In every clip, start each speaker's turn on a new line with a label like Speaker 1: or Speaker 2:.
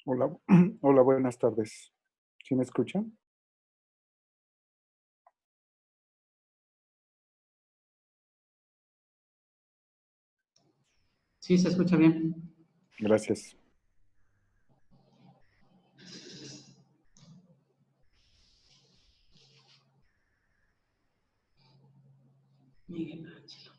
Speaker 1: Hola, hola, buenas tardes. ¿Sí me escuchan?
Speaker 2: Sí, se escucha bien.
Speaker 1: Gracias.
Speaker 2: Miguel Ángel.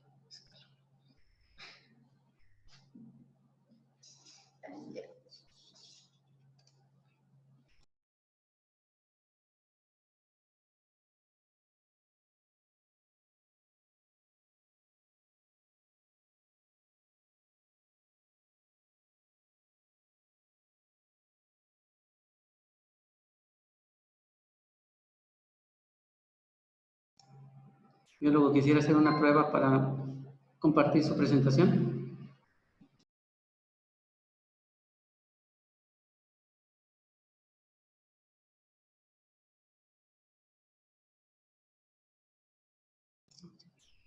Speaker 2: Yo luego quisiera hacer una prueba para compartir su presentación.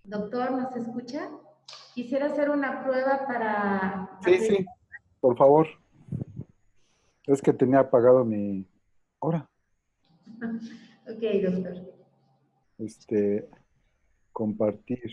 Speaker 3: Doctor, ¿nos escucha? Quisiera hacer una prueba para
Speaker 1: Sí,
Speaker 3: acreditar.
Speaker 1: sí, por favor. Es que tenía apagado mi... Ahora,
Speaker 3: Ok, doctor.
Speaker 1: este, compartir.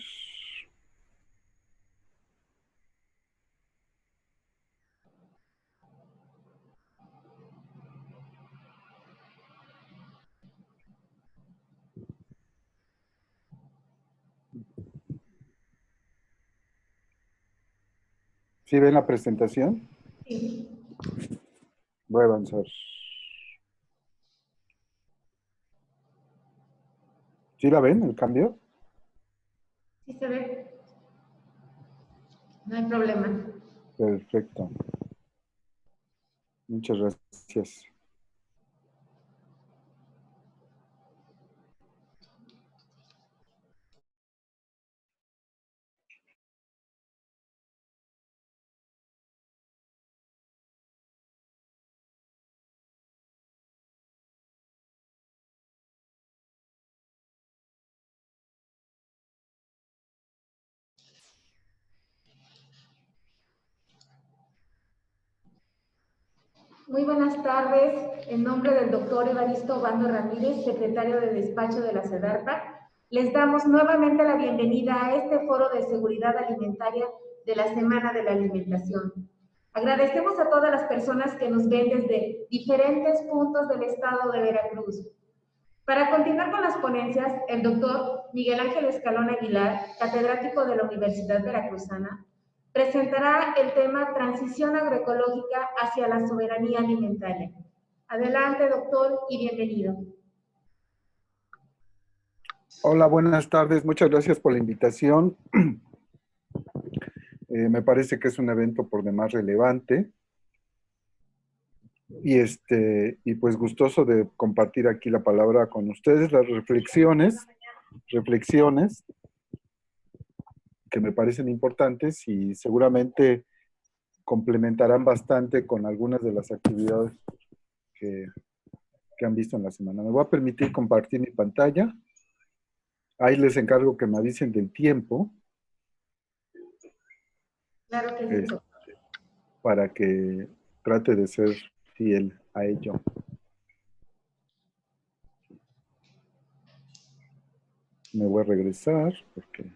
Speaker 1: ¿Sí ven la presentación?
Speaker 3: Sí,
Speaker 1: Voy a avanzar. ¿Sí la ven, el cambio?
Speaker 3: sí se ve. No hay problema.
Speaker 1: Perfecto. Muchas gracias.
Speaker 3: Muy buenas tardes. En nombre del doctor Evaristo Obando Ramírez, secretario de despacho de la SEDARPA, les damos nuevamente la bienvenida a este foro de seguridad alimentaria de la Semana de la Alimentación. Agradecemos a todas las personas que nos ven desde diferentes puntos del estado de Veracruz. Para continuar con las ponencias, el doctor Miguel Ángel Escalón Aguilar, catedrático de la Universidad Veracruzana, presentará el tema Transición agroecológica hacia la soberanía alimentaria. Adelante, doctor, y bienvenido.
Speaker 1: Hola, buenas tardes. Muchas gracias por la invitación. Me parece que es un evento por demás relevante. Y pues gustoso de compartir aquí la palabra con ustedes, las reflexiones que me parecen importantes y seguramente complementarán bastante con algunas de las actividades que, que han visto en la semana. Me voy a permitir compartir mi pantalla. Ahí les encargo que me avisen del tiempo.
Speaker 3: Claro que sí, doctor.
Speaker 1: Para que trate de ser fiel a ello. Me voy a regresar porque...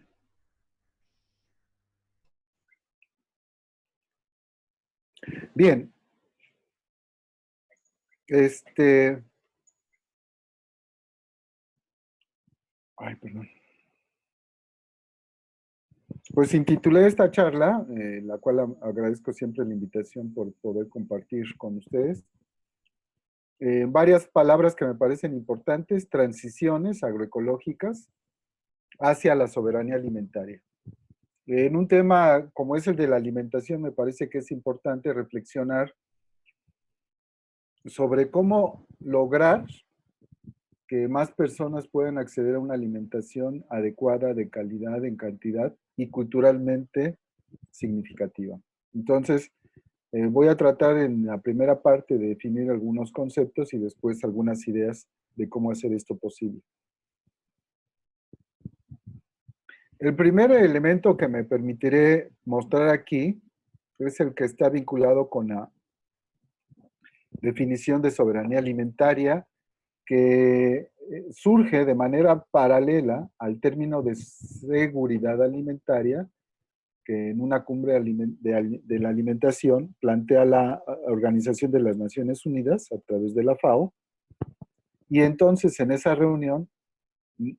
Speaker 1: Bien. Ay, perdón. Pues intitulé esta charla, la cual agradezco siempre la invitación por poder compartir con ustedes. Varias palabras que me parecen importantes: transiciones agroecológicas hacia la soberanía alimentaria. En un tema como es el de la alimentación, me parece que es importante reflexionar sobre cómo lograr que más personas puedan acceder a una alimentación adecuada, de calidad, en cantidad y culturalmente significativa. Entonces, voy a tratar en la primera parte de definir algunos conceptos y después algunas ideas de cómo hacer esto posible. El primer elemento que me permitiré mostrar aquí es el que está vinculado con la definición de soberanía alimentaria que surge de manera paralela al término de seguridad alimentaria, que en una cumbre de la alimentación plantea la Organización de las Naciones Unidas a través de la FAO. Y entonces en esa reunión,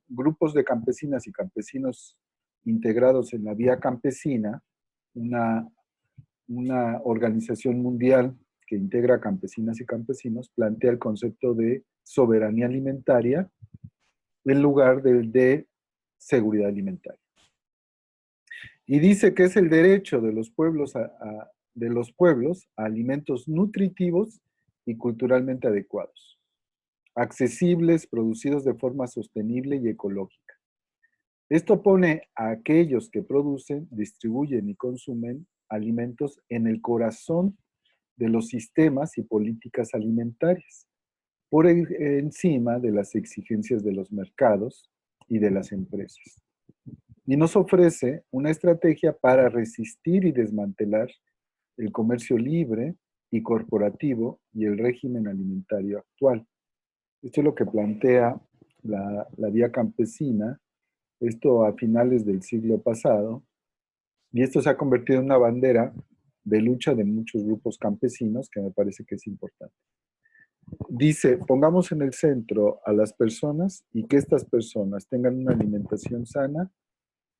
Speaker 1: grupos de campesinas y campesinos integrados en la Vía Campesina, una organización mundial que integra campesinas y campesinos, plantea el concepto de soberanía alimentaria en lugar del de seguridad alimentaria. Y dice que es el derecho de los pueblos a alimentos nutritivos y culturalmente adecuados, accesibles, producidos de forma sostenible y ecológica. Esto pone a aquellos que producen, distribuyen y consumen alimentos en el corazón de los sistemas y políticas alimentarias, por encima de las exigencias de los mercados y de las empresas. Y nos ofrece una estrategia para resistir y desmantelar el comercio libre y corporativo y el régimen alimentario actual. Esto es lo que plantea la Vía Campesina, esto a finales del siglo pasado, y esto se ha convertido en una bandera de lucha de muchos grupos campesinos, que me parece que es importante. Dice, pongamos en el centro a las personas y que estas personas tengan una alimentación sana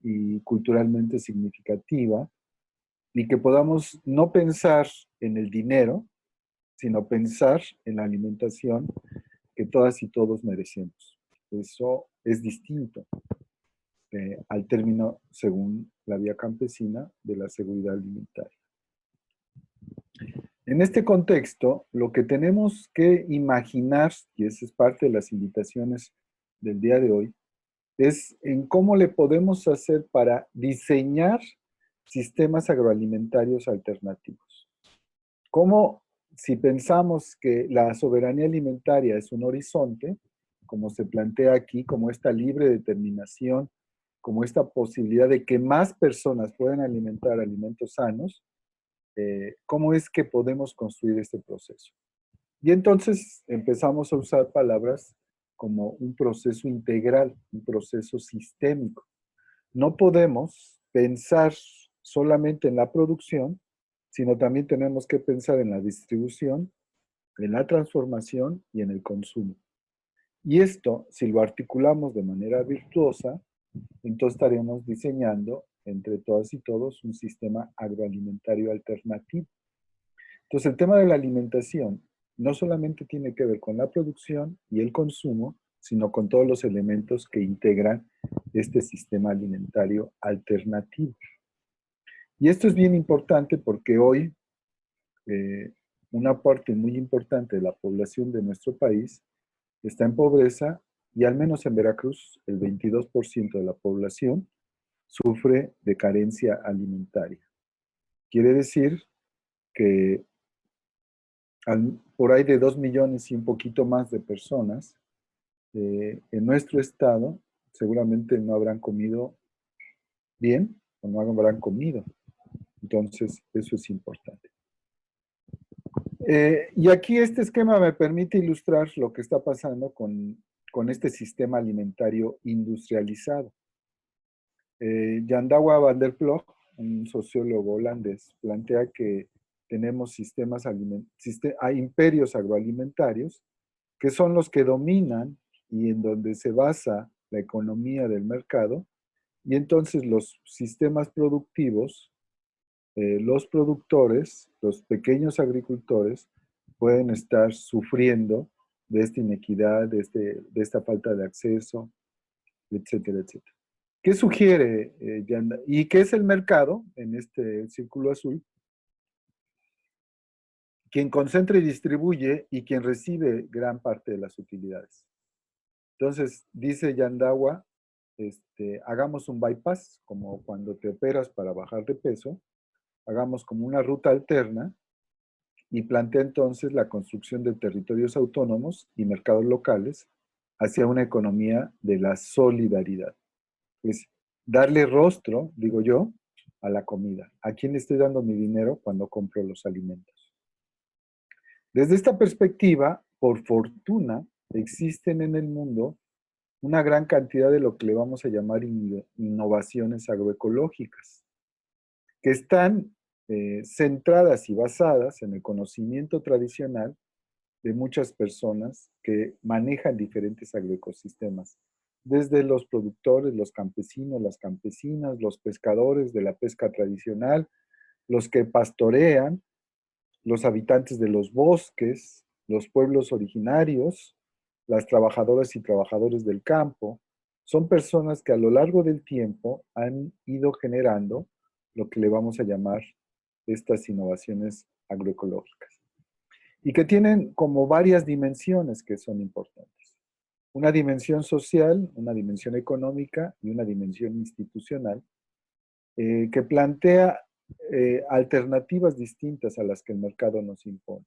Speaker 1: y culturalmente significativa, y que podamos no pensar en el dinero, sino pensar en la alimentación que todas y todos merecemos. Eso es distinto al término, según la Vía Campesina, de la seguridad alimentaria. En este contexto, lo que tenemos que imaginar, y esa es parte de las invitaciones del día de hoy, es en cómo le podemos hacer para diseñar sistemas agroalimentarios alternativos. Cómo, si pensamos que la soberanía alimentaria es un horizonte, como se plantea aquí, como esta libre determinación, como esta posibilidad de que más personas puedan alimentar alimentos sanos, ¿cómo es que podemos construir este proceso? Y entonces empezamos a usar palabras como un proceso integral, un proceso sistémico. No podemos pensar solamente en la producción, sino también tenemos que pensar en la distribución, en la transformación y en el consumo. Y esto, si lo articulamos de manera virtuosa, entonces estaremos diseñando entre todas y todos un sistema agroalimentario alternativo. Entonces el tema de la alimentación no solamente tiene que ver con la producción y el consumo, sino con todos los elementos que integran este sistema alimentario alternativo. Y esto es bien importante porque hoy una parte muy importante de la población de nuestro país está en pobreza y al menos en Veracruz el 22% de la población sufre de carencia alimentaria. Quiere decir que por ahí de 2 millones y un poquito más de personas en nuestro estado seguramente no habrán comido bien o no habrán comido. Entonces, eso es importante. Y aquí este esquema me permite ilustrar lo que está pasando con este sistema alimentario industrializado. Jan Douwe van der Ploeg, un sociólogo holandés, plantea que tenemos imperios agroalimentarios que son los que dominan y en donde se basa la economía del mercado, y entonces los sistemas productivos, los productores, los pequeños agricultores, pueden estar sufriendo de esta inequidad, de esta falta de acceso, etcétera, etcétera. ¿Qué sugiere Yanda? ¿Y qué es el mercado en este círculo azul? Quien concentra y distribuye y quien recibe gran parte de las utilidades. Entonces, dice Jan Douwe, hagamos un bypass, como cuando te operas para bajar de peso, hagamos como una ruta alterna y plantea entonces la construcción de territorios autónomos y mercados locales hacia una economía de la solidaridad. Es darle rostro, digo yo, a la comida. ¿A quién le estoy dando mi dinero cuando compro los alimentos? Desde esta perspectiva, por fortuna, existen en el mundo una gran cantidad de lo que le vamos a llamar innovaciones agroecológicas, que están centradas y basadas en el conocimiento tradicional de muchas personas que manejan diferentes agroecosistemas, desde los productores, los campesinos, las campesinas, los pescadores de la pesca tradicional, los que pastorean, los habitantes de los bosques, los pueblos originarios, las trabajadoras y trabajadores del campo. Son personas que a lo largo del tiempo han ido generando lo que le vamos a llamar estas innovaciones agroecológicas y que tienen como varias dimensiones que son importantes. Una dimensión social, una dimensión económica y una dimensión institucional que plantea alternativas distintas a las que el mercado nos impone.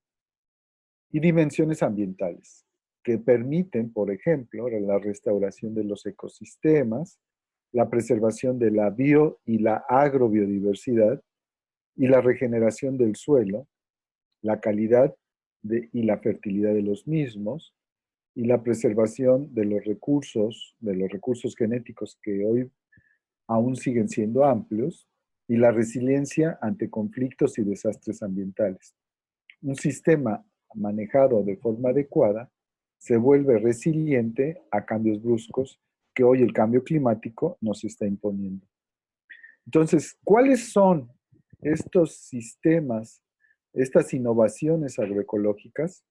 Speaker 1: Y dimensiones ambientales, que permiten, por ejemplo, la restauración de los ecosistemas, la preservación de la bio y la agrobiodiversidad y la regeneración del suelo, la calidad y la fertilidad de los mismos y la preservación de los recursos genéticos que hoy aún siguen siendo amplios y la resiliencia ante conflictos y desastres ambientales. Un sistema manejado de forma adecuada se vuelve resiliente a cambios bruscos que hoy el cambio climático nos está imponiendo. Entonces, ¿cuáles son estos sistemas, estas innovaciones agroecológicas?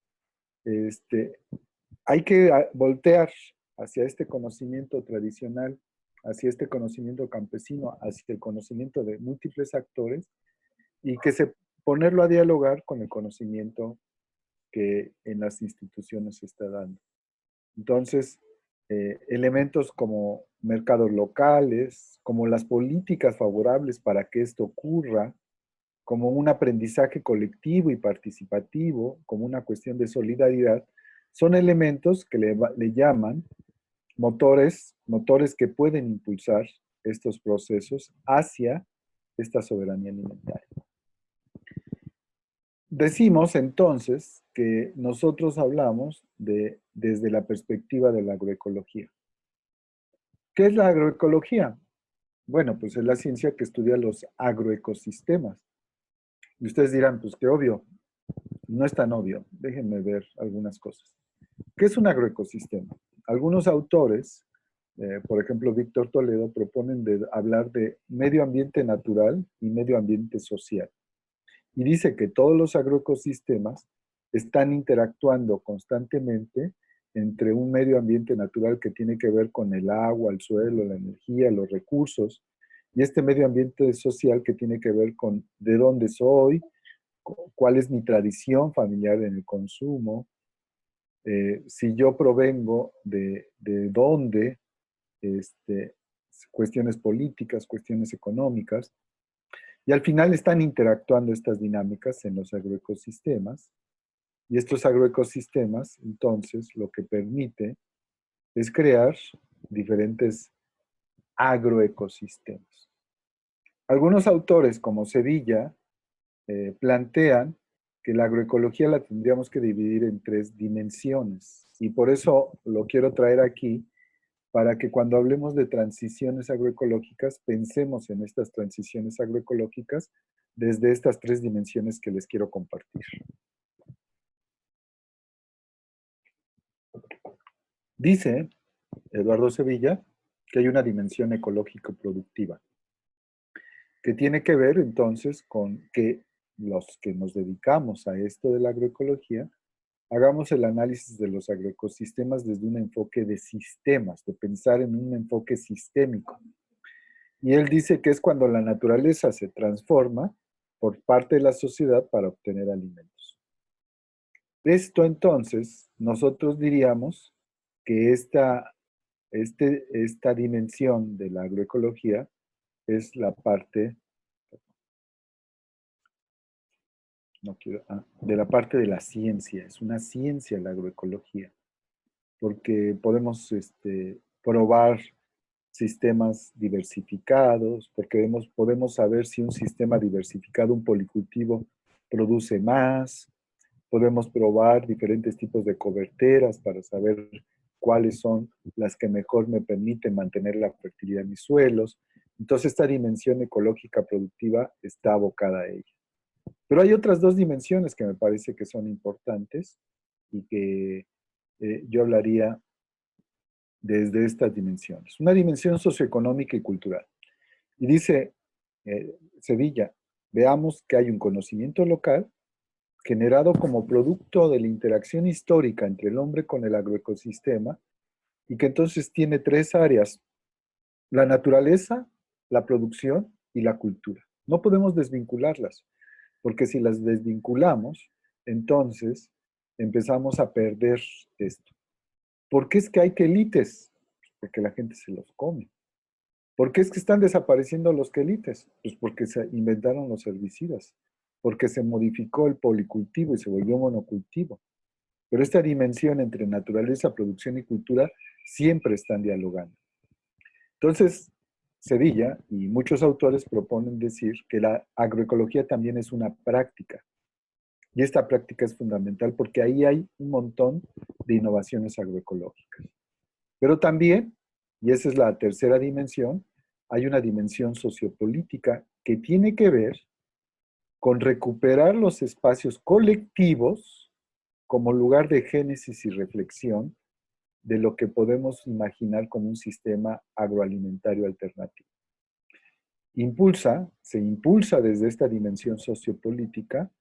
Speaker 1: Hay que voltear hacia este conocimiento tradicional, hacia este conocimiento campesino, hacia el conocimiento de múltiples actores y ponerlo a dialogar con el conocimiento que en las instituciones se está dando. Entonces, elementos como mercados locales, como las políticas favorables para que esto ocurra, como un aprendizaje colectivo y participativo, como una cuestión de solidaridad, son elementos que le llaman motores que pueden impulsar estos procesos hacia esta soberanía alimentaria. Decimos entonces que nosotros hablamos desde la perspectiva de la agroecología. ¿Qué es la agroecología? Bueno, pues es la ciencia que estudia los agroecosistemas. Y ustedes dirán, pues qué obvio. No es tan obvio. Déjenme ver algunas cosas. ¿Qué es un agroecosistema? Algunos autores, por ejemplo, Víctor Toledo, proponen hablar de medio ambiente natural y medio ambiente social. Y dice que todos los agroecosistemas están interactuando constantemente entre un medio ambiente natural que tiene que ver con el agua, el suelo, la energía, los recursos, y este medio ambiente social que tiene que ver con de dónde soy, cuál es mi tradición familiar en el consumo, si yo provengo de dónde, cuestiones políticas, cuestiones económicas, y al final están interactuando estas dinámicas en los agroecosistemas, y estos agroecosistemas, entonces, lo que permite es crear diferentes agroecosistemas. Algunos autores, como Sevilla, plantean que la agroecología la tendríamos que dividir en 3 dimensiones, y por eso lo quiero traer aquí, para que cuando hablemos de transiciones agroecológicas, pensemos en estas transiciones agroecológicas desde estas 3 dimensiones que les quiero compartir. Dice Eduardo Sevilla que hay una dimensión ecológico-productiva, que tiene que ver entonces con que los que nos dedicamos a esto de la agroecología, hagamos el análisis de los agroecosistemas desde un enfoque de sistemas, de pensar en un enfoque sistémico. Y él dice que es cuando la naturaleza se transforma por parte de la sociedad para obtener alimentos. Esto entonces, nosotros diríamos que esta dimensión de la agroecología es la parte, de la parte de la ciencia, es una ciencia la agroecología, porque podemos probar sistemas diversificados, porque podemos saber si un sistema diversificado, un policultivo, produce más, Podemos probar diferentes tipos de coberteras para saber cuáles son las que mejor me permiten mantener la fertilidad de mis suelos. Entonces, esta dimensión ecológica productiva está abocada a ella. Pero hay otras dos dimensiones que me parece que son importantes y que yo hablaría desde estas dimensiones. Una dimensión socioeconómica y cultural. Y dice Sevilla, veamos que hay un conocimiento local generado como producto de la interacción histórica entre el hombre con el agroecosistema y que entonces tiene tres áreas: la naturaleza, la producción y la cultura. No podemos desvincularlas, porque si las desvinculamos, entonces empezamos a perder esto. ¿Por qué es que hay quelites? Porque la gente se los come. ¿Por qué es que están desapareciendo los quelites? Pues porque se inventaron los herbicidas, porque se modificó el policultivo y se volvió monocultivo. Pero esta dimensión entre naturaleza, producción y cultura siempre están dialogando. Entonces, Sevilla y muchos autores proponen decir que la agroecología también es una práctica. Y esta práctica es fundamental porque ahí hay un montón de innovaciones agroecológicas. Pero también, y esa es la tercera dimensión, hay una dimensión sociopolítica que tiene que ver con recuperar los espacios colectivos como lugar de génesis y reflexión de lo que podemos imaginar como un sistema agroalimentario alternativo. Se impulsa desde esta dimensión sociopolítica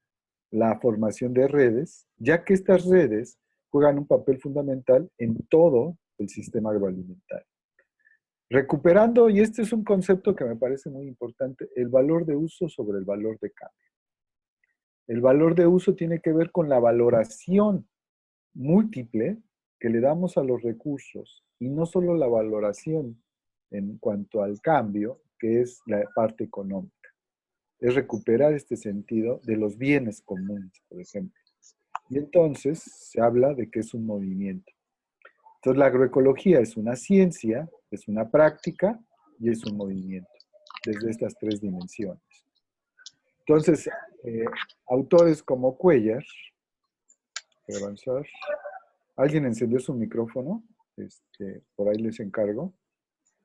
Speaker 1: la formación de redes, ya que estas redes juegan un papel fundamental en todo el sistema agroalimentario. Recuperando, y este es un concepto que me parece muy importante, el valor de uso sobre el valor de cambio. El valor de uso tiene que ver con la valoración múltiple que le damos a los recursos y no solo la valoración en cuanto al cambio, que es la parte económica. Es recuperar este sentido de los bienes comunes, por ejemplo. Y entonces se habla de que es un movimiento. Entonces la agroecología es una ciencia, es una práctica y es un movimiento, desde estas tres dimensiones. Entonces, autores como Cuellar, voy a avanzar. ¿Alguien encendió su micrófono? Por ahí les encargo.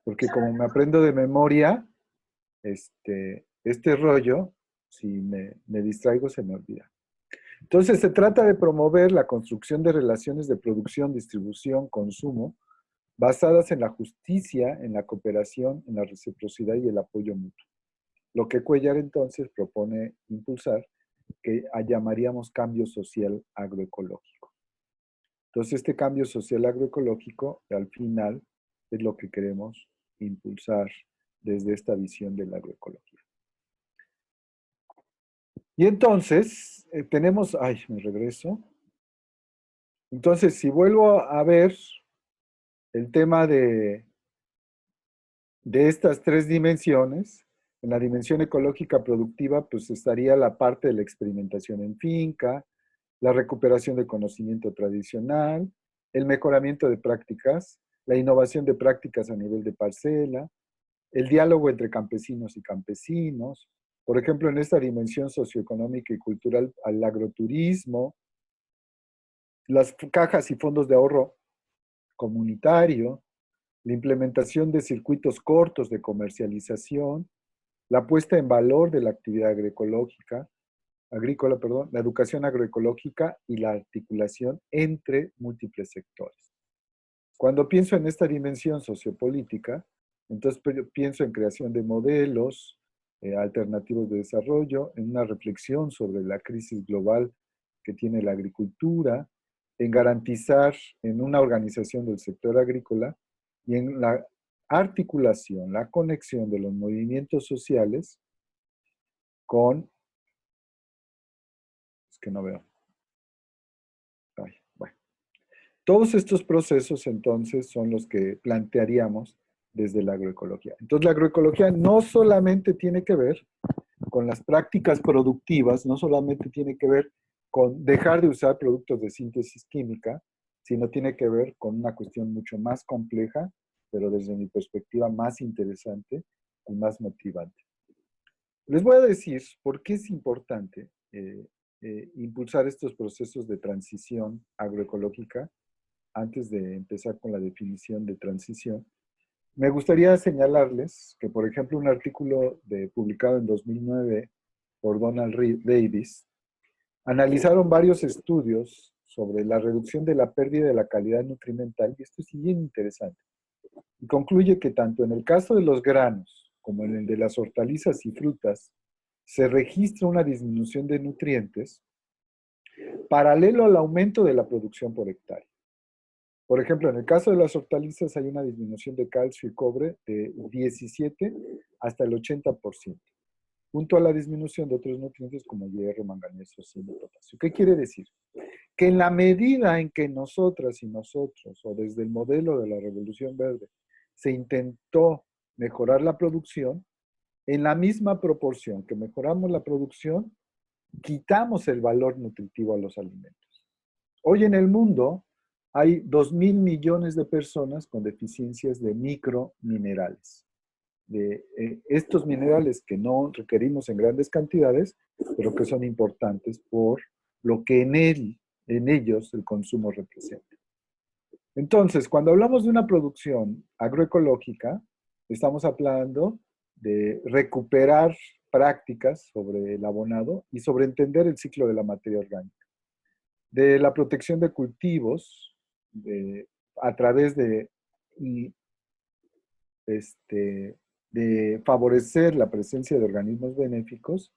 Speaker 1: Porque como me aprendo de memoria, este rollo, si me distraigo, se me olvida. Entonces, se trata de promover la construcción de relaciones de producción, distribución, consumo, basadas en la justicia, en la cooperación, en la reciprocidad y el apoyo mutuo. Lo que Cuellar entonces propone impulsar, que llamaríamos cambio social agroecológico. Entonces, este cambio social agroecológico, al final, es lo que queremos impulsar desde esta visión de la agroecología. Y entonces, tenemos, me regreso. Entonces, si vuelvo a ver el tema de estas tres dimensiones, en la dimensión ecológica productiva, pues estaría la parte de la experimentación en finca, la recuperación de conocimiento tradicional, el mejoramiento de prácticas, la innovación de prácticas a nivel de parcela, el diálogo entre campesinos y campesinos, por ejemplo, en esta dimensión socioeconómica y cultural, al agroturismo, las cajas y fondos de ahorro comunitario, la implementación de circuitos cortos de comercialización, la puesta en valor de la actividad agrícola, la educación agroecológica y la articulación entre múltiples sectores. Cuando pienso en esta dimensión sociopolítica, entonces pienso en creación de modelos alternativos de desarrollo, en una reflexión sobre la crisis global que tiene la agricultura, en garantizar en una organización del sector agrícola y en la articulación, la conexión de los movimientos sociales con... Es que no veo. Bueno. Todos estos procesos entonces son los que plantearíamos desde la agroecología. Entonces la agroecología no solamente tiene que ver con las prácticas productivas, no solamente tiene que ver con dejar de usar productos de síntesis química, sino tiene que ver con una cuestión mucho más compleja, pero desde mi perspectiva más interesante y más motivante. Les voy a decir por qué es importante impulsar estos procesos de transición agroecológica, antes de empezar con la definición de transición, me gustaría señalarles que, por ejemplo, un artículo publicado en 2009 por Donald Davis, analizaron varios estudios sobre la reducción de la pérdida de la calidad nutrimental, y esto es bien interesante. Y concluye que tanto en el caso de los granos como en el de las hortalizas y frutas, se registra una disminución de nutrientes paralelo al aumento de la producción por hectárea. Por ejemplo, en el caso de las hortalizas hay una disminución de calcio y cobre de 17 hasta el 80%, junto a la disminución de otros nutrientes como hierro, manganeso, zinc y potasio. ¿Qué quiere decir? Que en la medida en que nosotras y nosotros, o desde el modelo de la Revolución Verde, se intentó mejorar la producción, en la misma proporción que mejoramos la producción, quitamos el valor nutritivo a los alimentos. Hoy en el mundo hay 2.000 millones de personas con deficiencias de microminerales. De estos minerales que no requerimos en grandes cantidades, pero que son importantes por lo que en ellos el consumo representa. Entonces, cuando hablamos de una producción agroecológica, estamos hablando de recuperar prácticas sobre el abonado y sobre entender el ciclo de la materia orgánica, de la protección de cultivos a través de favorecer la presencia de organismos benéficos,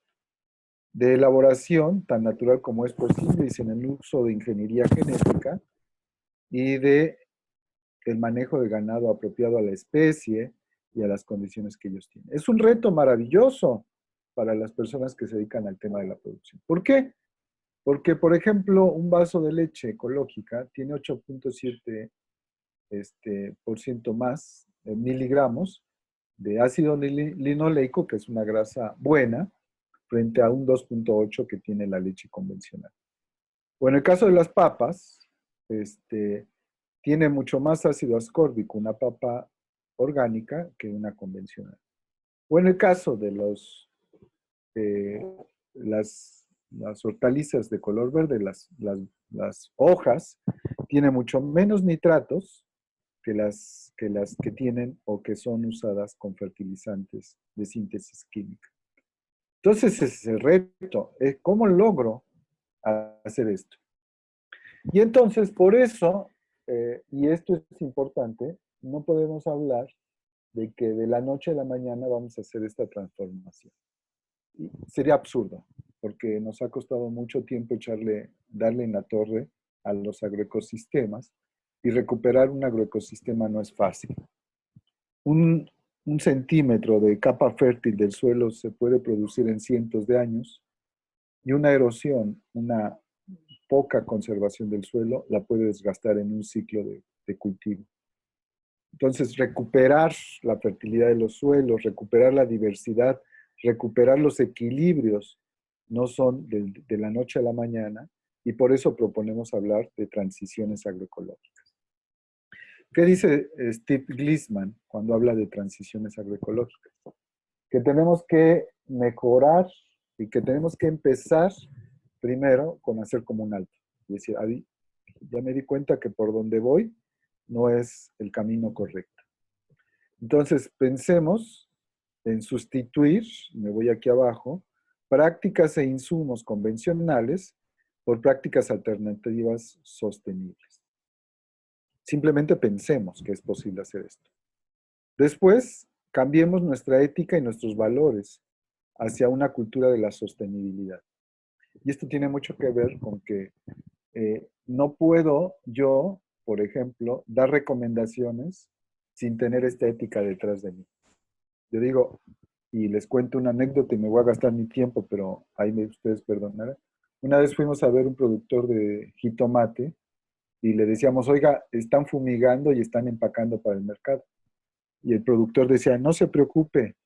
Speaker 1: de elaboración tan natural como es posible y sin el uso de ingeniería genética, y de el manejo de ganado apropiado a la especie y a las condiciones que ellos tienen. Es un reto maravilloso para las personas que se dedican al tema de la producción. ¿Por qué? Porque, por ejemplo, un vaso de leche ecológica tiene 8.7 por ciento más miligramos de ácido linoleico, que es una grasa buena, frente a un 2.8 que tiene la leche convencional. O en el caso de las papas, tiene mucho más ácido ascórbico una papa orgánica que una convencional. O en el caso de las hortalizas de color verde, las hojas, tiene mucho menos nitratos que las que tienen o que son usadas con fertilizantes de síntesis química. Entonces, ese es el reto. ¿Cómo logro hacer esto? Y entonces, por eso, y esto es importante, no podemos hablar de que de la noche a la mañana vamos a hacer esta transformación. Y sería absurdo, porque nos ha costado mucho tiempo darle en la torre a los agroecosistemas, y recuperar un agroecosistema no es fácil. Un centímetro de capa fértil del suelo se puede producir en cientos de años, y una erosión, una poca conservación del suelo, la puede desgastar en un ciclo de cultivo. Entonces, recuperar la fertilidad de los suelos, recuperar la diversidad, recuperar los equilibrios, no son de la noche a la mañana, y por eso proponemos hablar de transiciones agroecológicas. ¿Qué dice Steve Gleason cuando habla de transiciones agroecológicas? Que tenemos que mejorar y que tenemos que empezar primero con hacer como un alto. Y decir, ya me di cuenta que por donde voy no es el camino correcto. Entonces, pensemos en sustituir, me voy aquí abajo, prácticas e insumos convencionales por prácticas alternativas sostenibles. Simplemente pensemos que es posible hacer esto. Después, cambiemos nuestra ética y nuestros valores hacia una cultura de la sostenibilidad. Y esto tiene mucho que ver con que no puedo yo, por ejemplo, dar recomendaciones sin tener esta ética detrás de mí. Yo digo, y les cuento una anécdota y me voy a gastar mi tiempo, pero ahí ustedes perdonarán. Una vez fuimos a ver un productor de jitomate y le decíamos, oiga, están fumigando y están empacando para el mercado. Y el productor decía, no se preocupe,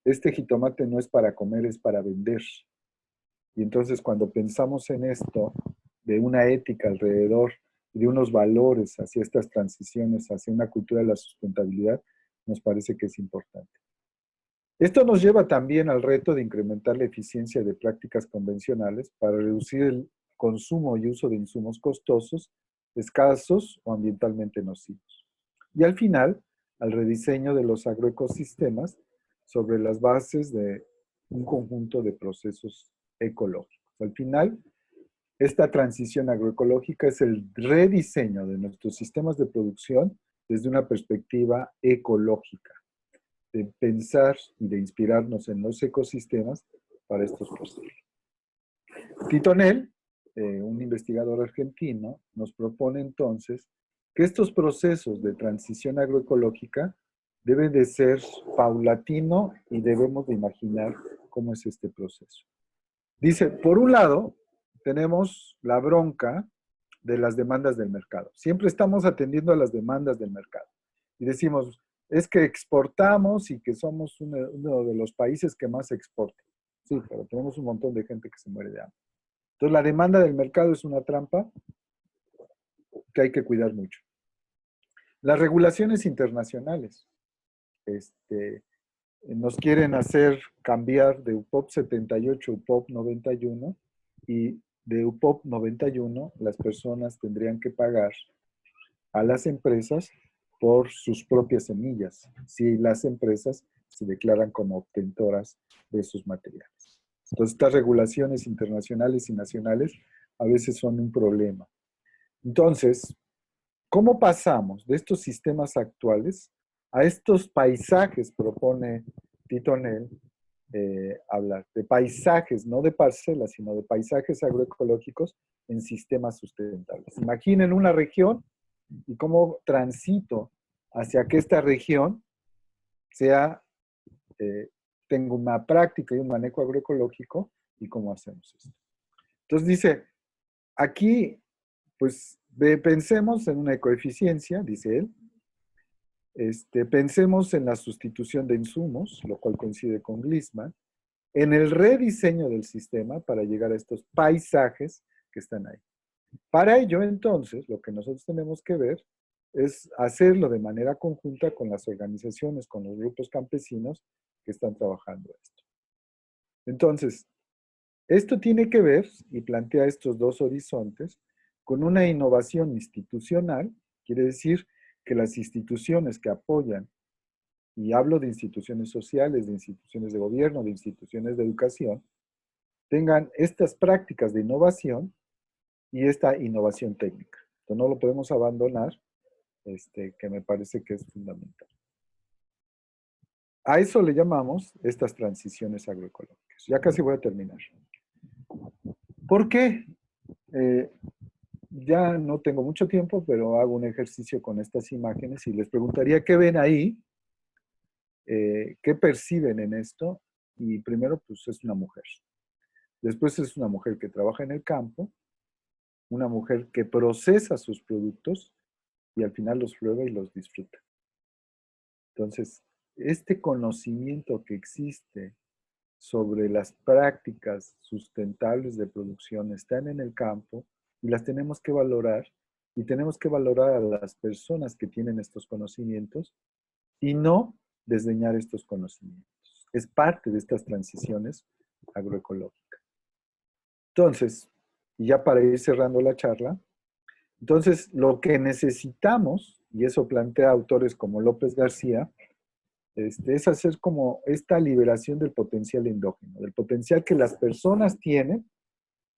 Speaker 1: este jitomate no es para comer, es para vender. Y entonces cuando pensamos en esto, de una ética alrededor, de unos valores hacia estas transiciones, hacia una cultura de la sustentabilidad, nos parece que es importante. Esto nos lleva también al reto de incrementar la eficiencia de prácticas convencionales para reducir el consumo y uso de insumos costosos, escasos o ambientalmente nocivos. Y al final, al rediseño de los agroecosistemas sobre las bases de un conjunto de procesos ecológicos. Al final, esta transición agroecológica es el rediseño de nuestros sistemas de producción desde una perspectiva ecológica, de pensar y de inspirarnos en los ecosistemas para estos procesos. Titonel, un investigador argentino, nos propone entonces que estos procesos de transición agroecológica deben de ser paulatino y debemos de imaginar cómo es este proceso. Dice, por un lado, tenemos la bronca de las demandas del mercado. Siempre estamos atendiendo a las demandas del mercado. Y decimos, es que exportamos y que somos uno de los países que más exporta. Sí, pero tenemos un montón de gente que se muere de hambre. Entonces, la demanda del mercado es una trampa que hay que cuidar mucho. Las regulaciones internacionales nos quieren hacer cambiar de UPOP 78 a UPOP 91 y de UPOP 91 las personas tendrían que pagar a las empresas por sus propias semillas, si las empresas se declaran como obtentoras de esos materiales. Entonces, estas regulaciones internacionales y nacionales a veces son un problema. Entonces, ¿cómo pasamos de estos sistemas actuales a estos paisajes? Propone Titonel hablar de paisajes, no de parcelas, sino de paisajes agroecológicos en sistemas sustentables. Imaginen una región y cómo transito hacia que esta región sea, tenga una práctica y un manejo agroecológico y cómo hacemos esto. Entonces dice, aquí, pues pensemos en una ecoeficiencia, dice él, pensemos en la sustitución de insumos, lo cual coincide con Gliessman, en el rediseño del sistema para llegar a estos paisajes que están ahí. Para ello, entonces, lo que nosotros tenemos que ver es hacerlo de manera conjunta con las organizaciones, con los grupos campesinos que están trabajando esto. Entonces, esto tiene que ver, y plantea estos dos horizontes, con una innovación institucional, quiere decir que las instituciones que apoyan, y hablo de instituciones sociales, de instituciones de gobierno, de instituciones de educación, tengan estas prácticas de innovación y esta innovación técnica. Entonces no lo podemos abandonar, que me parece que es fundamental. A eso le llamamos estas transiciones agroecológicas. Ya casi voy a terminar. ¿Por qué? Ya no tengo mucho tiempo, pero hago un ejercicio con estas imágenes y les preguntaría qué ven ahí, qué perciben en esto. Y primero, pues es una mujer. Después es una mujer que trabaja en el campo, una mujer que procesa sus productos y al final los prueba y los disfruta. Entonces, este conocimiento que existe sobre las prácticas sustentables de producción están en el campo y las tenemos que valorar y tenemos que valorar a las personas que tienen estos conocimientos y no desdeñar estos conocimientos. Es parte de estas transiciones agroecológicas. Entonces, y ya para ir cerrando la charla, entonces lo que necesitamos, y eso plantea autores como López García, es hacer como esta liberación del potencial endógeno, del potencial que las personas tienen,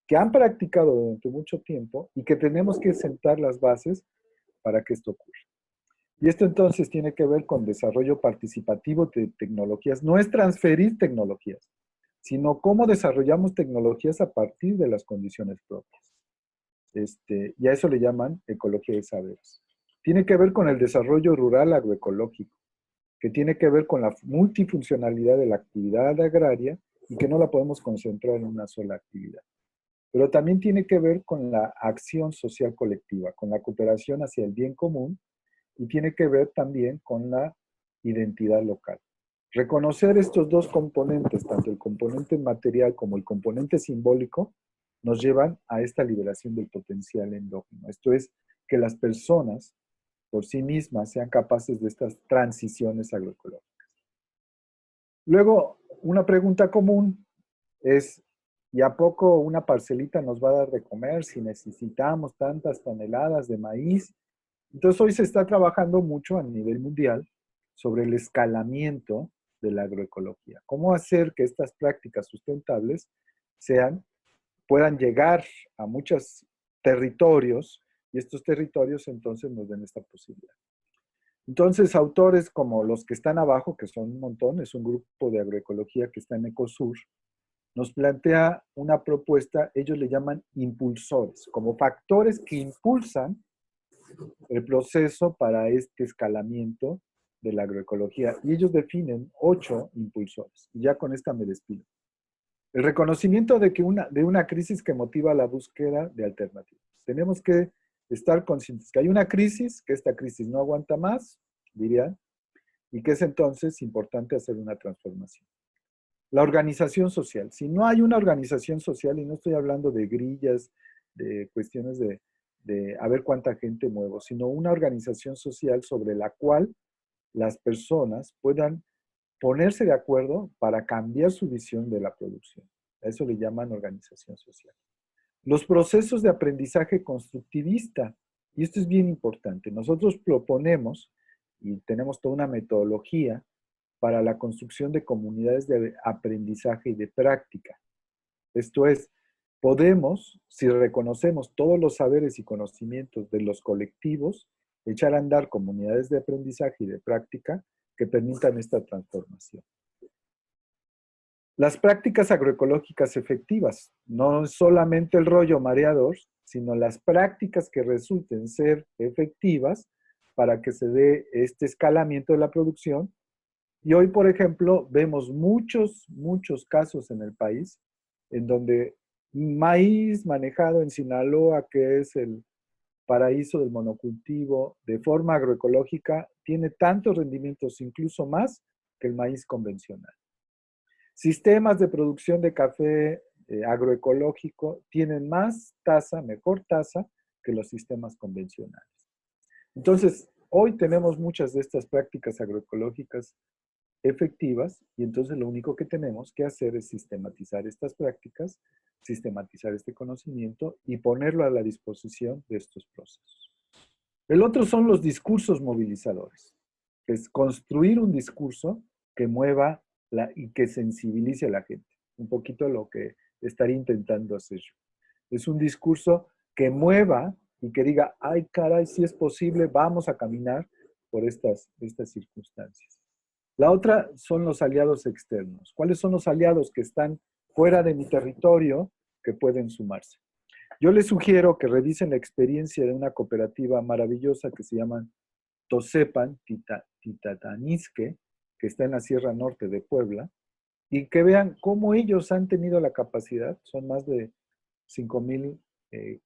Speaker 1: que han practicado durante mucho tiempo y que tenemos que sentar las bases para que esto ocurra. Y esto entonces tiene que ver con desarrollo participativo de tecnologías. No es transferir tecnologías, sino cómo desarrollamos tecnologías a partir de las condiciones propias. Y a eso le llaman ecología de saberes. Tiene que ver con el desarrollo rural agroecológico, que tiene que ver con la multifuncionalidad de la actividad agraria y que no la podemos concentrar en una sola actividad. Pero también tiene que ver con la acción social colectiva, con la cooperación hacia el bien común y tiene que ver también con la identidad local. Reconocer estos dos componentes, tanto el componente material como el componente simbólico, nos llevan a esta liberación del potencial endógeno. Esto es, que las personas por sí mismas sean capaces de estas transiciones agroecológicas. Luego, una pregunta común es, ¿y a poco una parcelita nos va a dar de comer si necesitamos tantas toneladas de maíz? Entonces, hoy se está trabajando mucho a nivel mundial sobre el escalamiento de la agroecología. ¿Cómo hacer que estas prácticas sustentables puedan llegar a muchos territorios y estos territorios entonces nos den esta posibilidad? Entonces, autores como los que están abajo, que son un montón, es un grupo de agroecología que está en Ecosur, nos plantea una propuesta, ellos le llaman impulsores, como factores que impulsan el proceso para este escalamiento de la agroecología. Y ellos definen 8 impulsores. Y ya con esta me despido. El reconocimiento de una crisis que motiva la búsqueda de alternativas. Tenemos que estar conscientes que hay una crisis, que esta crisis no aguanta más, dirían, y que es entonces importante hacer una transformación. La organización social. Si no hay una organización social, y no estoy hablando de grillas, de cuestiones de a ver cuánta gente muevo, sino una organización social sobre la cual las personas puedan ponerse de acuerdo para cambiar su visión de la producción. A eso le llaman organización social. Los procesos de aprendizaje constructivista, y esto es bien importante. Nosotros proponemos y tenemos toda una metodología para la construcción de comunidades de aprendizaje y de práctica. Esto es, podemos, si reconocemos todos los saberes y conocimientos de los colectivos, echar a andar comunidades de aprendizaje y de práctica que permitan esta transformación. Las prácticas agroecológicas efectivas, no solamente el rollo mareador, sino las prácticas que resulten ser efectivas para que se dé este escalamiento de la producción. Y hoy, por ejemplo, vemos muchos casos en el país en donde maíz manejado en Sinaloa, que es el paraíso del monocultivo, de forma agroecológica, tiene tantos rendimientos, incluso más, que el maíz convencional. Sistemas de producción de café agroecológico tienen más tasa, mejor tasa, que los sistemas convencionales. Entonces, hoy tenemos muchas de estas prácticas agroecológicas efectivas y entonces lo único que tenemos que hacer es sistematizar estas prácticas, sistematizar este conocimiento y ponerlo a la disposición de estos procesos. El otro son los discursos movilizadores, que es construir un discurso que mueva y que sensibilice a la gente. Un poquito lo que estaría intentando hacer yo. Es un discurso que mueva y que diga, ay caray, si es posible, vamos a caminar por estas circunstancias. La otra son los aliados externos. ¿Cuáles son los aliados que están fuera de mi territorio que pueden sumarse? Yo les sugiero que revisen la experiencia de una cooperativa maravillosa que se llama Tosepan Titatanisque, que está en la Sierra Norte de Puebla, y que vean cómo ellos han tenido la capacidad, son más de 5,000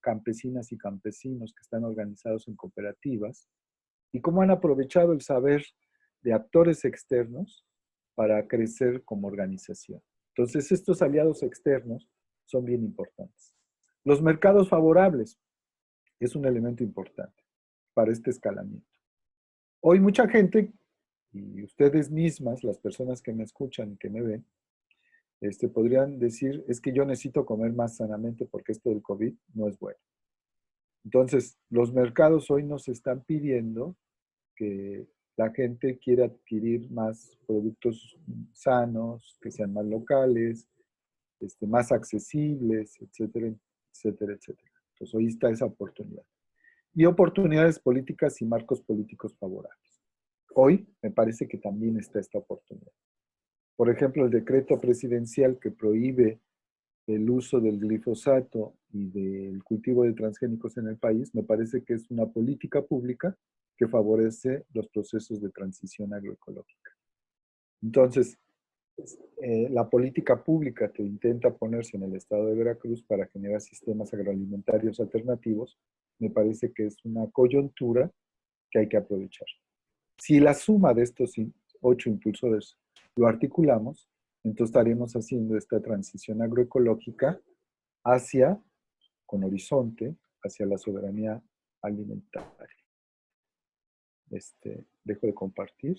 Speaker 1: campesinas y campesinos que están organizados en cooperativas, y cómo han aprovechado el saber de actores externos para crecer como organización. Entonces, estos aliados externos son bien importantes. Los mercados favorables es un elemento importante para este escalamiento. Hoy mucha gente, y ustedes mismas, las personas que me escuchan y que me ven, podrían decir, es que yo necesito comer más sanamente porque esto del COVID no es bueno. Entonces, los mercados hoy nos están pidiendo que la gente quiera adquirir más productos sanos, que sean más locales, más accesibles, etcétera, etcétera, etcétera. Entonces, hoy está esa oportunidad. Y oportunidades políticas y marcos políticos favorables. Hoy me parece que también está esta oportunidad. Por ejemplo, el decreto presidencial que prohíbe el uso del glifosato y del cultivo de transgénicos en el país, me parece que es una política pública que favorece los procesos de transición agroecológica. Entonces, la política pública que intenta ponerse en el estado de Veracruz para generar sistemas agroalimentarios alternativos, me parece que es una coyuntura que hay que aprovechar. Si la suma de estos 8 impulsores lo articulamos, entonces estaremos haciendo esta transición agroecológica con horizonte, hacia la soberanía alimentaria. Dejo de compartir.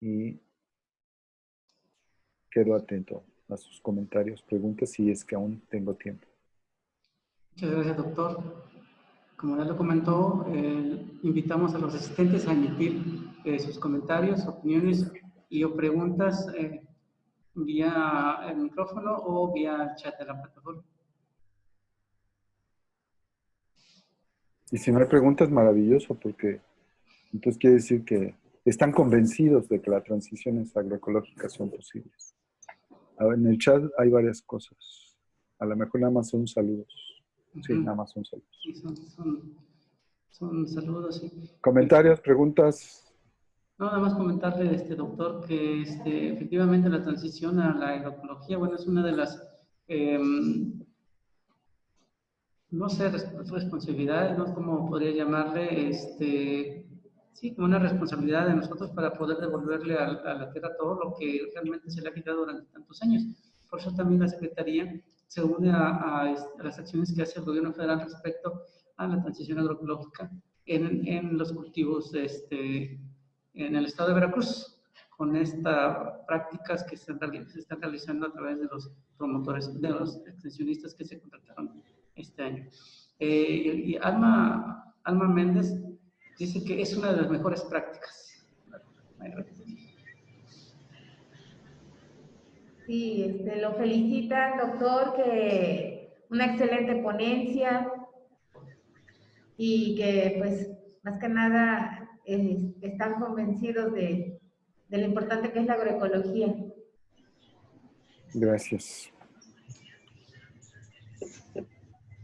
Speaker 1: y quedo atento a sus comentarios, preguntas, si es que aún tengo tiempo.
Speaker 2: Muchas gracias, doctor. Como ya lo comentó, invitamos a los asistentes a emitir sus comentarios, opiniones y o preguntas vía el micrófono o vía el chat de la plataforma.
Speaker 1: Y si no hay preguntas, maravilloso, porque entonces quiere decir que están convencidos de que las transiciones agroecológicas son posibles. En el chat hay varias cosas. A lo mejor nada más son saludos. Sí, nada más son saludos.
Speaker 2: Sí, son saludos. Sí.
Speaker 1: ¿Comentarios, preguntas?
Speaker 2: No, nada más comentarle, doctor, que efectivamente la transición a la agroecología, bueno, es una de las, no sé, responsabilidades, ¿no? ¿Cómo podría llamarle? Sí, como una responsabilidad de nosotros para poder devolverle a la tierra todo lo que realmente se le ha quitado durante tantos años. Por eso también la Secretaría se une a las acciones que hace el gobierno federal respecto a la transición agroecológica en los cultivos en el estado de Veracruz, con estas prácticas que se están realizando a través de los promotores, de los extensionistas que se contrataron este año. Y Alma Méndez dice que es una de las mejores prácticas.
Speaker 3: Sí, lo felicitan, doctor, que una excelente ponencia y que, pues, más que nada están convencidos de lo importante que es la agroecología.
Speaker 1: Gracias.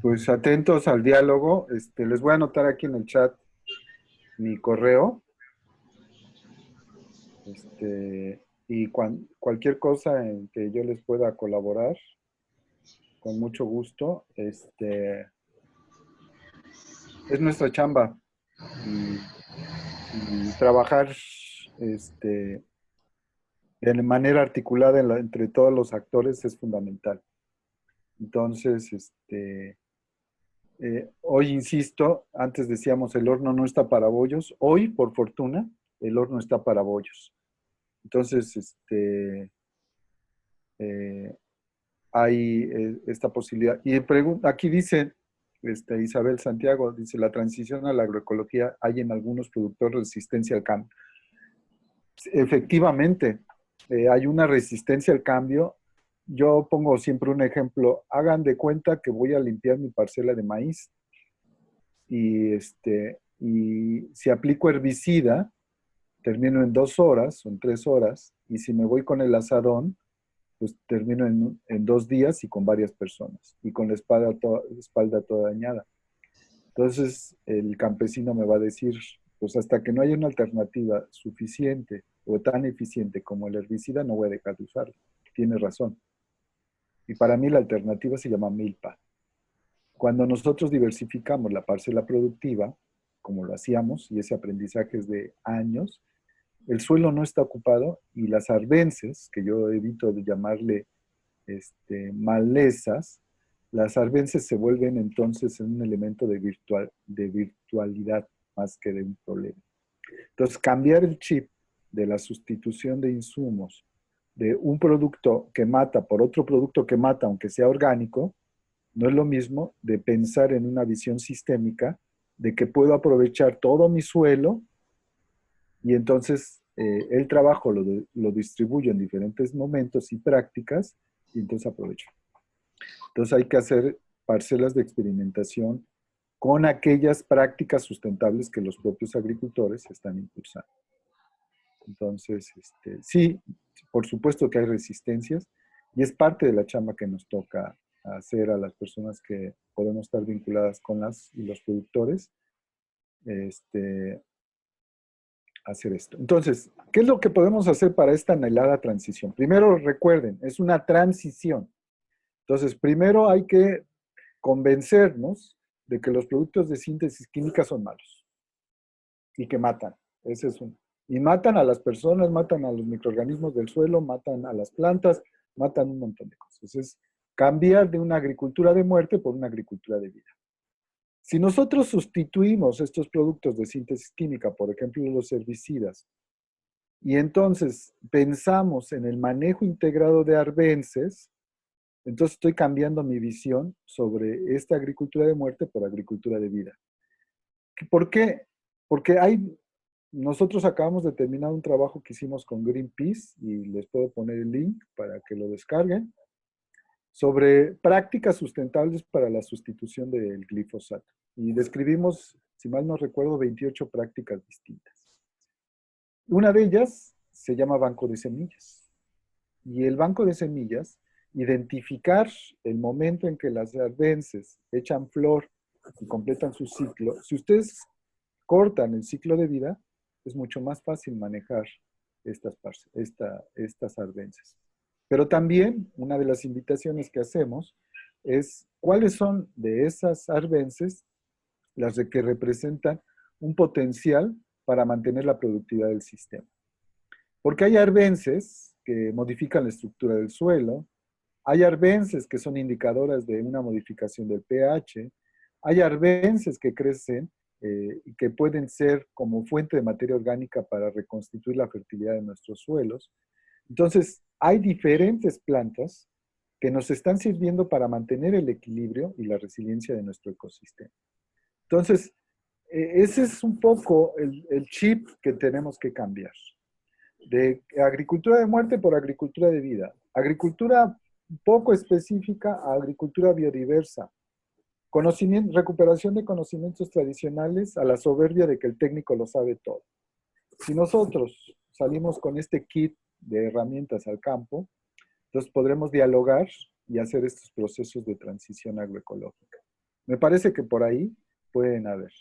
Speaker 1: Pues atentos al diálogo. Les voy a anotar aquí en el chat mi correo. Y cualquier cosa en que yo les pueda colaborar, con mucho gusto. Es nuestra chamba. Y trabajar de manera articulada entre todos los actores es fundamental. Entonces, hoy insisto, antes decíamos el horno no está para bollos. Hoy, por fortuna, el horno está para bollos. Entonces, hay esta posibilidad. Y aquí dice, Isabel Santiago, dice, la transición a la agroecología hay en algunos productores resistencia al cambio. Efectivamente, hay una resistencia al cambio. Yo pongo siempre un ejemplo. Hagan de cuenta que voy a limpiar mi parcela de maíz y si aplico herbicida, termino en 2 horas o en 3 horas, y si me voy con el azadón, pues termino en 2 días y con varias personas, y con la espalda toda dañada. Entonces, el campesino me va a decir, pues hasta que no haya una alternativa suficiente o tan eficiente como el herbicida, no voy a dejar de usarlo. Tiene razón. Y para mí la alternativa se llama milpa. Cuando nosotros diversificamos la parcela productiva, como lo hacíamos, y ese aprendizaje es de años, el suelo no está ocupado y las arbences, que yo evito de llamarle malezas, las arbences se vuelven entonces un elemento de virtualidad más que de un problema. Entonces, cambiar el chip de la sustitución de insumos de un producto que mata por otro producto que mata, aunque sea orgánico, no es lo mismo de pensar en una visión sistémica de que puedo aprovechar todo mi suelo y entonces el trabajo lo distribuyo en diferentes momentos y prácticas y entonces aprovecho. Entonces hay que hacer parcelas de experimentación con aquellas prácticas sustentables que los propios agricultores están impulsando. Entonces, sí, por supuesto que hay resistencias y es parte de la chamba que nos toca hacer a las personas que podemos estar vinculadas con las y los productores, hacer esto. Entonces, ¿qué es lo que podemos hacer para esta anhelada transición? Primero, recuerden, es una transición. Entonces, primero hay que convencernos de que los productos de síntesis química son malos y que matan. Ese es uno. Y matan a las personas, matan a los microorganismos del suelo, matan a las plantas, matan un montón de cosas. Es cambiar de una agricultura de muerte por una agricultura de vida. Si nosotros sustituimos estos productos de síntesis química, por ejemplo los herbicidas, y entonces pensamos en el manejo integrado de arbences, entonces estoy cambiando mi visión sobre esta agricultura de muerte por agricultura de vida. ¿Por qué? Porque nosotros acabamos de terminar un trabajo que hicimos con Greenpeace, y les puedo poner el link para que lo descarguen, sobre prácticas sustentables para la sustitución del glifosato. Y describimos, si mal no recuerdo, 28 prácticas distintas. Una de ellas se llama banco de semillas. Y el banco de semillas, identificar el momento en que las arbences echan flor y completan su ciclo. Si ustedes cortan el ciclo de vida, es mucho más fácil manejar estas arbences. Pero también una de las invitaciones que hacemos es cuáles son de esas arbences las que representan un potencial para mantener la productividad del sistema. Porque hay arbences que modifican la estructura del suelo, hay arbences que son indicadoras de una modificación del pH, hay arbences que crecen y que pueden ser como fuente de materia orgánica para reconstituir la fertilidad de nuestros suelos. Entonces, hay diferentes plantas que nos están sirviendo para mantener el equilibrio y la resiliencia de nuestro ecosistema. Entonces, ese es un poco el chip que tenemos que cambiar. De agricultura de muerte por agricultura de vida. Agricultura poco específica a agricultura biodiversa. Recuperación de conocimientos tradicionales a la soberbia de que el técnico lo sabe todo. Si nosotros salimos con este kit de herramientas al campo, entonces podremos dialogar y hacer estos procesos de transición agroecológica. Me parece que por ahí pueden haber.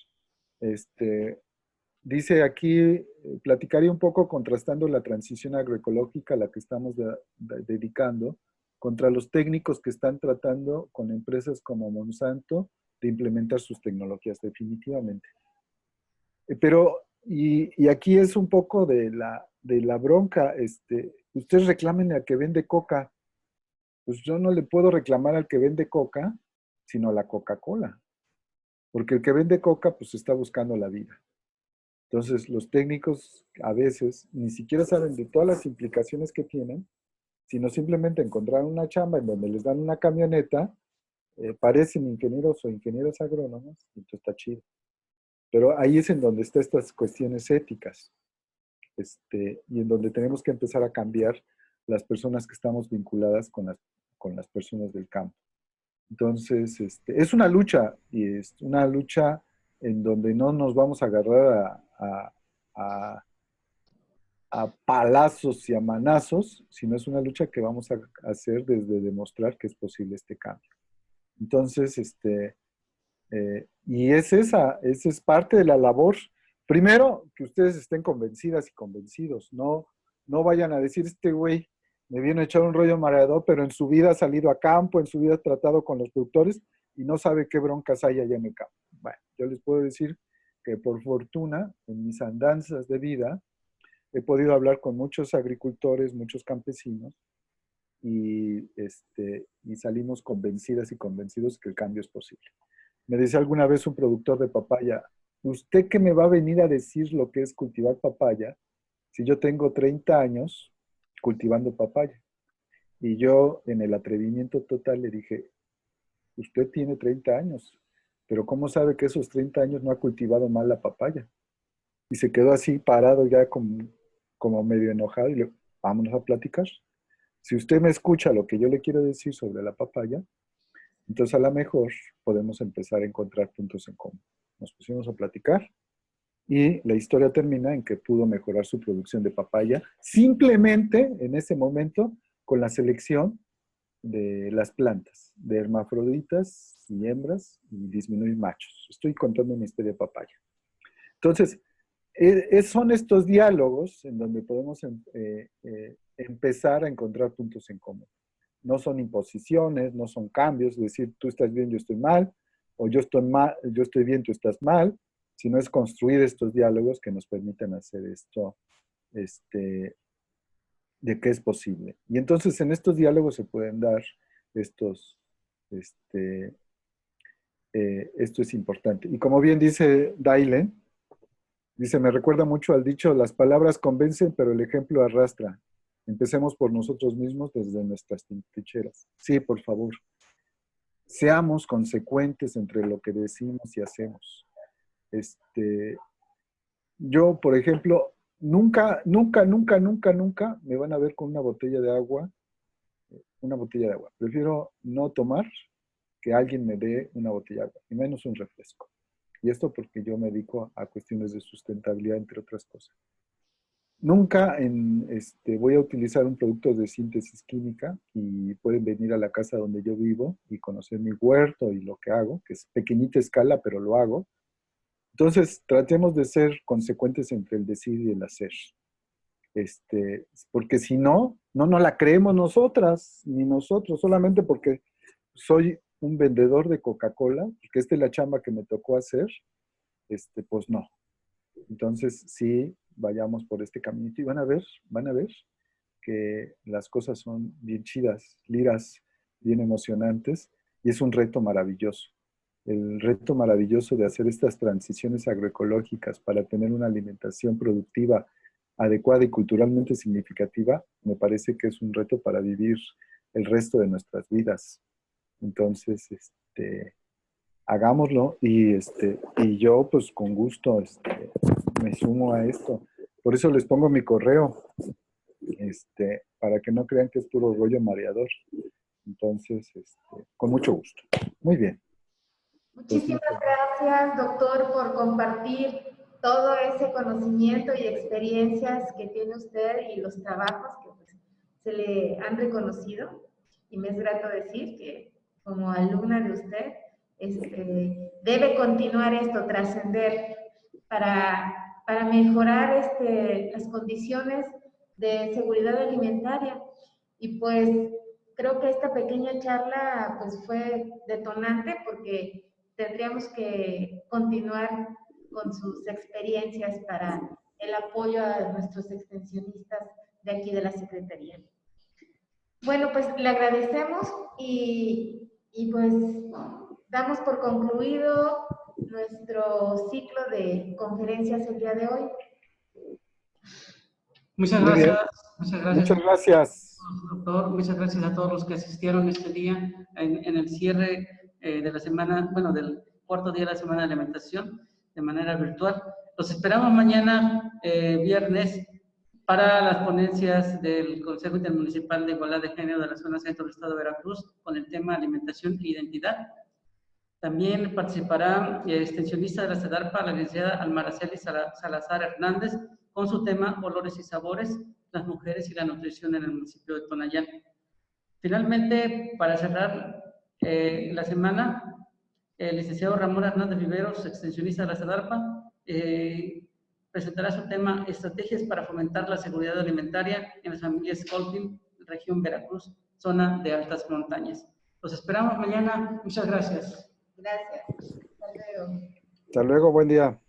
Speaker 1: Dice aquí, platicaría un poco contrastando la transición agroecológica a la que estamos dedicando contra los técnicos que están tratando con empresas como Monsanto de implementar sus tecnologías, definitivamente. Pero, y aquí es un poco de la bronca, ustedes reclamen al que vende coca. Pues yo no le puedo reclamar al que vende coca, sino a la Coca-Cola. Porque el que vende coca, pues está buscando la vida. Entonces, los técnicos a veces ni siquiera saben de todas las implicaciones que tienen, sino simplemente encontrar una chamba en donde les dan una camioneta, parecen ingenieros o ingenieras agrónomos, y entonces está chido. Pero ahí es en donde están estas cuestiones éticas, y en donde tenemos que empezar a cambiar las personas que estamos vinculadas con las personas del campo. Entonces, es una lucha, y es una lucha en donde no nos vamos a agarrar a palazos y a manazos, sino es una lucha que vamos a hacer desde demostrar que es posible este cambio. Entonces, y esa es parte de la labor. Primero, que ustedes estén convencidas y convencidos, no vayan a decir, este güey me viene a echar un rollo mareador, pero en su vida ha salido a campo, en su vida ha tratado con los productores y no sabe qué broncas hay allá en el campo. Bueno, yo les puedo decir que por fortuna, en mis andanzas de vida, he podido hablar con muchos agricultores, muchos campesinos, y salimos convencidas y convencidos que el cambio es posible. Me decía alguna vez un productor de papaya, ¿usted qué me va a venir a decir lo que es cultivar papaya si yo tengo 30 años cultivando papaya? Y yo, en el atrevimiento total, le dije, usted tiene 30 años, pero ¿cómo sabe que esos 30 años no ha cultivado mal la papaya? Y se quedó así parado ya como medio enojado, y le digo, vámonos a platicar. Si usted me escucha lo que yo le quiero decir sobre la papaya, entonces a lo mejor podemos empezar a encontrar puntos en común. Nos pusimos a platicar y la historia termina en que pudo mejorar su producción de papaya simplemente en ese momento con la selección de las plantas, de hermafroditas y hembras, y disminuir machos. Estoy contando una historia de papaya. Entonces, son estos diálogos en donde podemos empezar a encontrar puntos en común. No son imposiciones, no son cambios, es decir, tú estás bien, yo estoy mal, o yo estoy bien, tú estás mal, sino es construir estos diálogos que nos permiten hacer esto, de que es posible. Y entonces en estos diálogos se pueden dar esto es importante. Y como bien dice Dailen, Dice, me recuerda mucho al dicho, las palabras convencen, pero el ejemplo arrastra. Empecemos por nosotros mismos desde nuestras trincheras. Sí, por favor. Seamos consecuentes entre lo que decimos y hacemos. Yo, por ejemplo, nunca me van a ver con una botella de agua. Prefiero no tomar que alguien me dé una botella de agua, y menos un refresco. Y esto porque yo me dedico a cuestiones de sustentabilidad, entre otras cosas. Nunca voy a utilizar un producto de síntesis química y pueden venir a la casa donde yo vivo y conocer mi huerto y lo que hago, que es pequeñita escala, pero lo hago. Entonces, tratemos de ser consecuentes entre el decir y el hacer. Porque si no, no nos la creemos nosotras, ni nosotros, solamente porque soy un vendedor de Coca-Cola, porque esta es la chamba que me tocó hacer, pues no. Entonces, sí, vayamos por este caminito y van a ver que las cosas son bien chidas, liras, bien emocionantes, y es un reto maravilloso. El reto maravilloso de hacer estas transiciones agroecológicas para tener una alimentación productiva, adecuada y culturalmente significativa, me parece que es un reto para vivir el resto de nuestras vidas. Entonces, hagámoslo y yo pues con gusto me sumo a esto. Por eso les pongo mi correo, para que no crean que es puro rollo mareador. Entonces, con mucho gusto. Muy bien.
Speaker 3: Muchísimas gracias, doctor, por compartir todo ese conocimiento y experiencias que tiene usted y los trabajos que pues, se le han reconocido. Y me es grato decir que como alumna de usted, debe continuar esto, trascender para mejorar las condiciones de seguridad alimentaria. Y pues creo que esta pequeña charla pues fue detonante porque tendríamos que continuar con sus experiencias para el apoyo a nuestros extensionistas de aquí de la Secretaría. Bueno, pues le agradecemos y pues damos por concluido nuestro ciclo de conferencias el día de hoy.
Speaker 2: Muchas gracias.
Speaker 1: Muchas gracias.
Speaker 2: Doctor, muchas gracias a todos los que asistieron este día en el cierre de la semana, bueno, del cuarto día de la semana de alimentación de manera virtual. Los esperamos mañana, viernes, para las ponencias del Consejo Intermunicipal de Igualdad de Género de la zona centro del Estado de Veracruz con el tema alimentación e identidad. También participará extensionista de la CEDARPA, la licenciada Almaraceli Salazar Hernández, con su tema Olores y Sabores, las mujeres y la nutrición en el municipio de Tonayán. Finalmente, para cerrar la semana, el licenciado Ramón Hernández Viveros, extensionista de la CEDARPA, presentará su tema Estrategias para fomentar la seguridad alimentaria en las familias Colpin, región Veracruz, zona de altas montañas. Los esperamos mañana. Muchas gracias.
Speaker 3: Gracias. Hasta luego.
Speaker 1: Hasta luego, buen día.